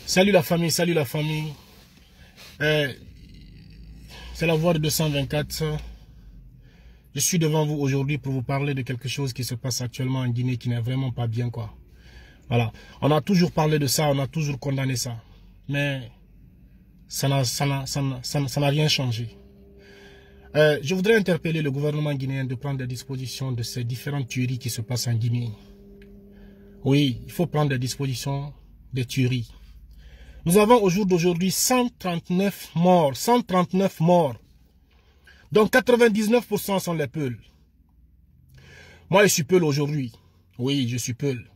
Salut la famille, salut la famille. C'est la voix de 224. Je suis devant vous aujourd'hui pour vous parler de quelque chose qui se passe actuellement en Guinée qui n'est vraiment pas bien, quoi. Voilà. On a toujours parlé de ça, on a toujours condamné ça. Mais ça n'a rien changé. Je voudrais interpeller le gouvernement guinéen de prendre des dispositions de ces différentes tueries qui se passent en Guinée. Oui, il faut prendre des dispositions des tueries. Nous avons au jour d'aujourd'hui 139 morts. 139 morts. Donc 99% sont les Peuls. Moi, je suis Peul aujourd'hui. Oui, je suis Peul.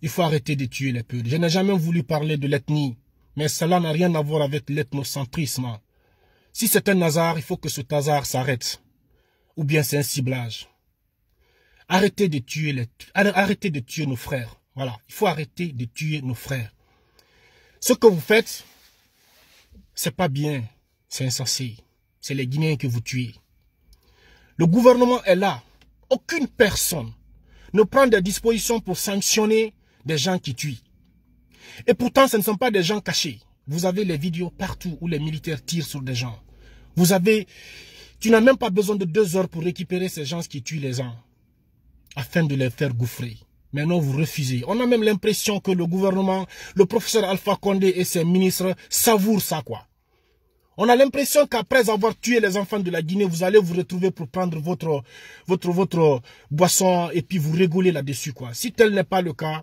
Il faut arrêter de tuer les Peuls. Je n'ai jamais voulu parler de l'ethnie. Mais cela n'a rien à voir avec l'ethnocentrisme. Si c'est un hasard, il faut que cet hasard s'arrête. Ou bien c'est un ciblage. Arrêtez de tuer nos frères. Voilà. Il faut arrêter de tuer nos frères. Ce que vous faites, c'est pas bien, c'est insensé. C'est les Guinéens que vous tuez. Le gouvernement est là. Aucune personne ne prend des dispositions pour sanctionner des gens qui tuent. Et pourtant, ce ne sont pas des gens cachés. Vous avez les vidéos partout où les militaires tirent sur des gens. Tu n'as même pas besoin de 2 heures pour récupérer ces gens qui tuent les gens, afin de les faire gouffrer. Mais non, vous refusez. On a même l'impression que le gouvernement, le professeur Alpha Condé et ses ministres savourent ça, quoi. On a l'impression qu'après avoir tué les enfants de la Guinée, vous allez vous retrouver pour prendre votre boisson et puis vous rigoler là-dessus, quoi. Si tel n'est pas le cas,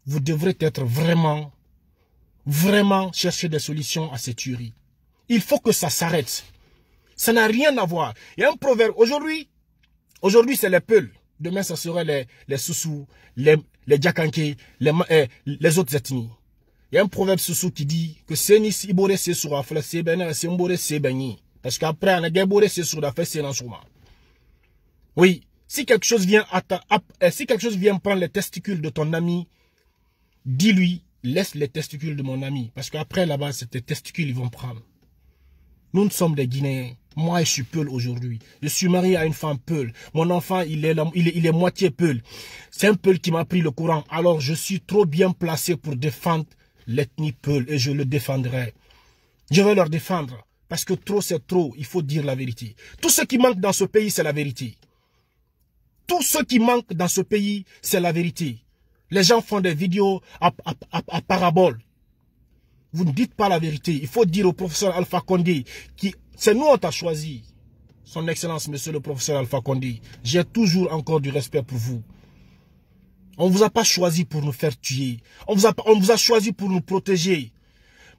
vous devrez être vraiment chercher des solutions à ces tueries. Il faut que ça s'arrête. Ça n'a rien à voir. Il y a un proverbe. Aujourd'hui c'est les Peuls. Demain, ça sera les Soussous, les Djakanké, les autres ethnies. Il y a un proverbe Soussou qui dit que Senis Ibore se sur la flasse Bena, Sembore se Beni. Parce qu'après, on a Gabore se sur la fesse Nansuma. Oui, si quelque chose vient prendre les testicules de ton ami, dis-lui, laisse les testicules de mon ami. Parce qu'après, là-bas, c'est tes testicules, ils vont prendre. Nous sommes des Guinéens. Moi, je suis Peul aujourd'hui. Je suis marié à une femme Peul. Mon enfant, il est moitié Peul. C'est un Peul qui m'a pris le courant. Alors, je suis trop bien placé pour défendre l'ethnie Peul. Et je le défendrai. Je vais leur défendre. Parce que trop, c'est trop. Il faut dire la vérité. Tout ce qui manque dans ce pays, c'est la vérité. Tout ce qui manque dans ce pays, c'est la vérité. Les gens font des vidéos à parabole. Vous ne dites pas la vérité. Il faut dire au professeur Alpha Condé, c'est nous on t'a choisi. Son Excellence, monsieur le professeur Alpha Condé. J'ai toujours encore du respect pour vous. On ne vous a pas choisi pour nous faire tuer. On vous a choisi pour nous protéger.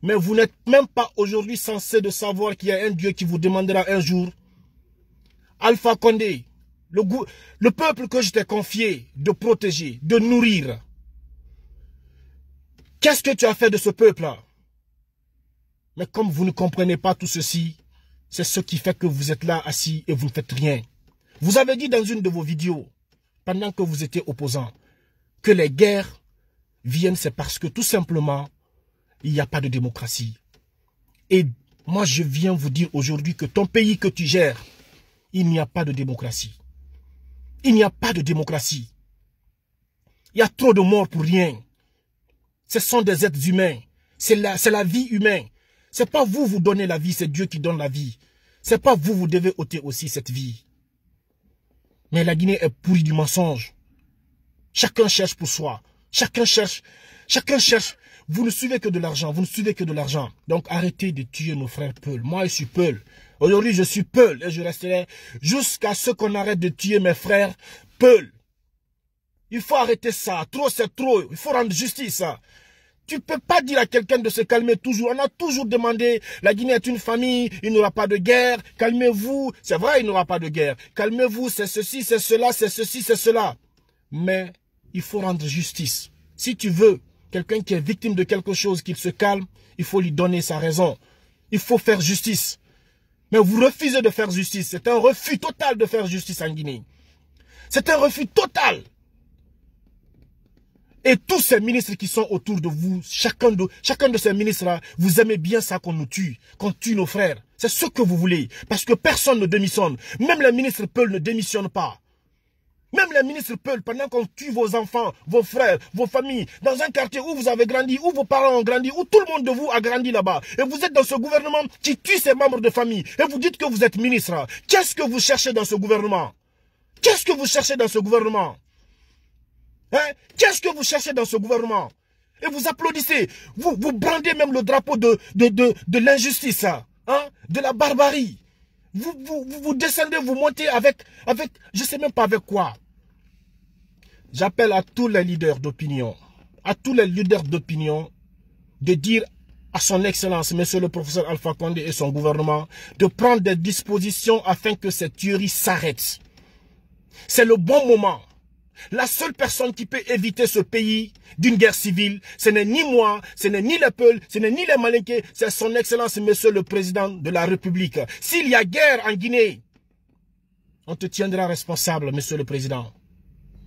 Mais vous n'êtes même pas aujourd'hui censé de savoir qu'il y a un Dieu qui vous demandera un jour. Alpha Condé, le peuple que je t'ai confié de protéger, de nourrir. Qu'est-ce que tu as fait de ce peuple-là? Mais comme vous ne comprenez pas tout ceci, c'est ce qui fait que vous êtes là assis et vous ne faites rien. Vous avez dit dans une de vos vidéos, pendant que vous étiez opposant, que les guerres viennent, c'est parce que tout simplement, il n'y a pas de démocratie. Et moi, je viens vous dire aujourd'hui que ton pays que tu gères, il n'y a pas de démocratie. Il n'y a pas de démocratie. Il y a trop de morts pour rien. Ce sont des êtres humains. C'est la vie humaine. C'est pas vous, vous donnez la vie, c'est Dieu qui donne la vie. C'est pas vous, vous devez ôter aussi cette vie. Mais la Guinée est pourrie du mensonge. Chacun cherche pour soi. Chacun cherche. Vous ne suivez que de l'argent, vous ne suivez que de l'argent. Donc arrêtez de tuer nos frères Peul. Moi, je suis Peul. Aujourd'hui, je suis Peul et je resterai jusqu'à ce qu'on arrête de tuer mes frères Peul. Il faut arrêter ça. Trop, c'est trop. Il faut rendre justice. Tu ne peux pas dire à quelqu'un de se calmer toujours. On a toujours demandé, la Guinée est une famille, il n'y aura pas de guerre. Calmez-vous. C'est vrai, il n'y aura pas de guerre. Calmez-vous, c'est ceci, c'est cela, c'est ceci, c'est cela. Mais il faut rendre justice. Si tu veux quelqu'un qui est victime de quelque chose, qu'il se calme, il faut lui donner sa raison. Il faut faire justice. Mais vous refusez de faire justice. C'est un refus total de faire justice en Guinée. C'est un refus total. Et tous ces ministres qui sont autour de vous, chacun de ces ministres-là, vous aimez bien ça qu'on nous tue, qu'on tue nos frères. C'est ce que vous voulez. Parce que personne ne démissionne. Même les ministres Peul ne démissionnent pas. Même les ministres Peul, pendant qu'on tue vos enfants, vos frères, vos familles, dans un quartier où vous avez grandi, où vos parents ont grandi, où tout le monde de vous a grandi là-bas, et vous êtes dans ce gouvernement qui tue ses membres de famille, et vous dites que vous êtes ministre. Qu'est-ce que vous cherchez dans ce gouvernement? Qu'est-ce que vous cherchez dans ce gouvernement? Hein? Qu'est-ce que vous cherchez dans ce gouvernement? Et vous applaudissez, vous brandez même le drapeau de l'injustice, hein? De la barbarie. Vous descendez, vous montez avec, je ne sais même pas avec quoi. J'appelle à tous les leaders d'opinion, de dire à son excellence, monsieur le professeur Alpha Condé et son gouvernement, de prendre des dispositions afin que cette tuerie s'arrête. C'est le bon moment. La seule personne qui peut éviter ce pays d'une guerre civile, ce n'est ni moi, ce n'est ni les Peuls, ce n'est ni les Malinké, c'est son excellence, monsieur le président de la République. S'il y a guerre en Guinée, on te tiendra responsable, monsieur le président.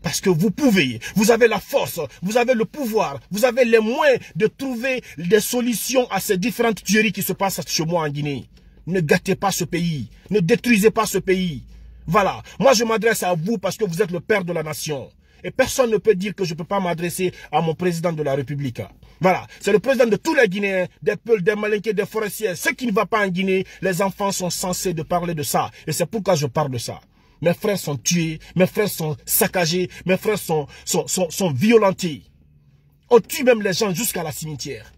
Parce que vous pouvez, vous avez la force, vous avez le pouvoir, vous avez les moyens de trouver des solutions à ces différentes tueries qui se passent chez moi en Guinée. Ne gâtez pas ce pays, ne détruisez pas ce pays. Voilà, moi je m'adresse à vous parce que vous êtes le père de la nation. Et personne ne peut dire que je ne peux pas m'adresser à mon président de la République. Voilà, c'est le président de tous les Guinéens, des Peuls, des Malinké, des Forestiers. Ce qui ne va pas en Guinée, les enfants sont censés de parler de ça. Et c'est pourquoi je parle de ça. Mes frères sont tués, mes frères sont saccagés, mes frères sont violentés. On tue même les gens jusqu'à la cimetière.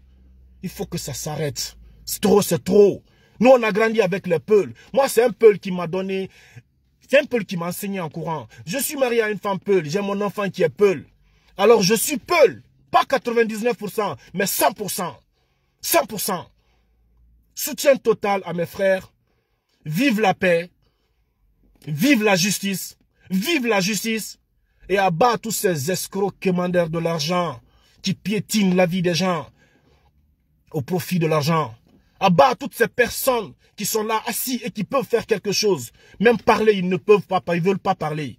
Il faut que ça s'arrête. C'est trop, c'est trop. Nous, on a grandi avec les Peuls. Moi, c'est un Peul qui m'a donné... C'est un Peul qui m'a enseigné en courant. Je suis marié à une femme Peul. J'ai mon enfant qui est Peul. Alors, je suis Peul. Pas 99%, mais 100%. 100%. Soutien total à mes frères. Vive la paix. Vive la justice. Vive la justice. Et abat tous ces escrocs commandeurs de l'argent qui piétinent la vie des gens au profit de l'argent. Abat toutes ces personnes qui sont là assis et qui peuvent faire quelque chose. Même parler, ils ne peuvent pas, ils ne veulent pas parler.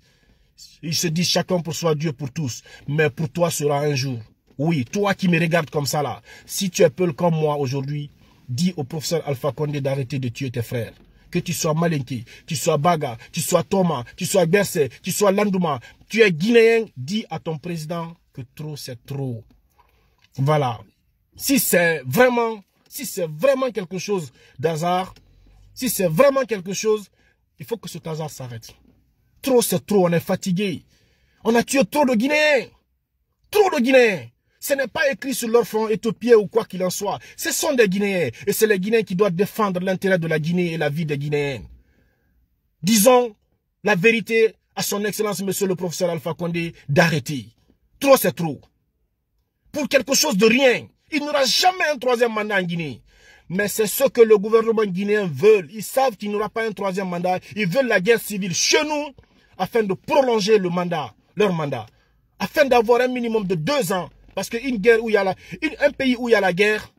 Ils se disent chacun pour soi, Dieu pour tous. Mais pour toi sera un jour. Oui, toi qui me regardes comme ça là. Si tu es Peul comme moi aujourd'hui, dis au professeur Alpha Condé d'arrêter de tuer tes frères. Que tu sois Malinké, tu sois Baga, tu sois Thomas, tu sois Bercé, tu sois Landouma. Tu es Guinéen, dis à ton président que trop c'est trop. Voilà. Si c'est vraiment quelque chose d'hasard, si c'est vraiment quelque chose, il faut que cet hasard s'arrête. Trop c'est trop, on est fatigué. On a tué trop de Guinéens. Trop de Guinéens. Ce n'est pas écrit sur leur front éthiopien ou quoi qu'il en soit. Ce sont des Guinéens. Et c'est les Guinéens qui doivent défendre l'intérêt de la Guinée et la vie des Guinéens. Disons la vérité à son excellence, monsieur le professeur Alpha Condé, d'arrêter. Trop c'est trop. Pour quelque chose de rien. Il n'y aura jamais un troisième mandat en Guinée. Mais c'est ce que le gouvernement guinéen veut. Ils savent qu'il n'y aura pas un troisième mandat. Ils veulent la guerre civile chez nous afin de prolonger le mandat, leur mandat. Afin d'avoir un minimum de 2 ans. Parce qu'une guerre où il y a un pays où il y a la guerre,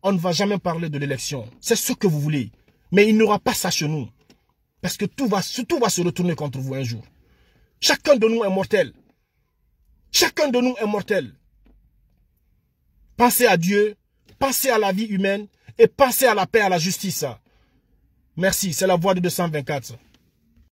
on ne va jamais parler de l'élection. C'est ce que vous voulez. Mais il n'y aura pas ça chez nous. Parce que tout va se retourner contre vous un jour. Chacun de nous est mortel. Chacun de nous est mortel. Pensez à Dieu, pensez à la vie humaine et pensez à la paix, à la justice. Merci, c'est la voix de 224.